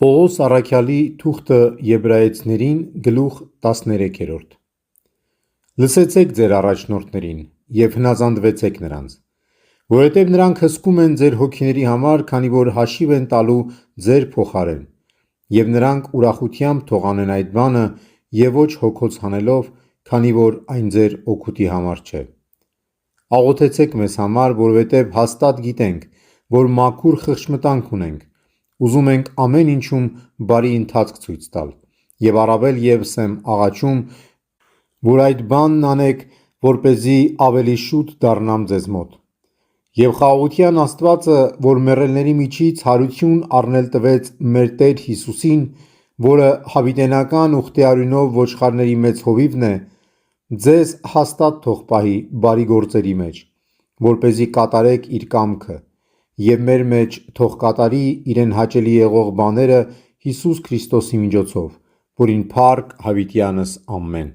Պողոս առաքյալի թուղթը Եբրայեցիներին գլուխ 13: Լսեցեք ձեր առաջնորդներին և հնազանդվեցեք նրանց, որովհետև նրանք հսկում են ձեր հոգիների համար, քանի որ հաշիվ են տալու ձեր փոխարեն, և նրանք ուրախությամբ թող անեն այդ բանը և ոչ հոգոց հանելով, քանի որ այն ձեր օգուտի համար չէ: Աղոթեցեք մեզ համար, որովհետև հաստատ գիտենք, որ մաքուր խղճմտանք ունենք, ուզում ենք ամեն ինչում բարի ընթացք ցույց տալ, և առավել ևս եմ աղաչում, որ այդ բանն անեք, որպեսզի ավելի շուտ դառնամ ձեզ մոտ: Եվ խաղաղության Աստվածը, որ մեռելների միջից հարություն առնել տվեց մեր Տեր Հիսուսին, որը հավիտենական ուխտի ոչխարների մեծ հովիվն է, ձեզ հաստատ թող պահի բարի գործերի մեջ, որպեսզի կատարեք իր կամքը, և մեր մեջ թող կատարի իրեն հաճելի եղող բաները Հիսուս Քրիստոսի միջոցով, որին փառք հավիտյանս ամեն: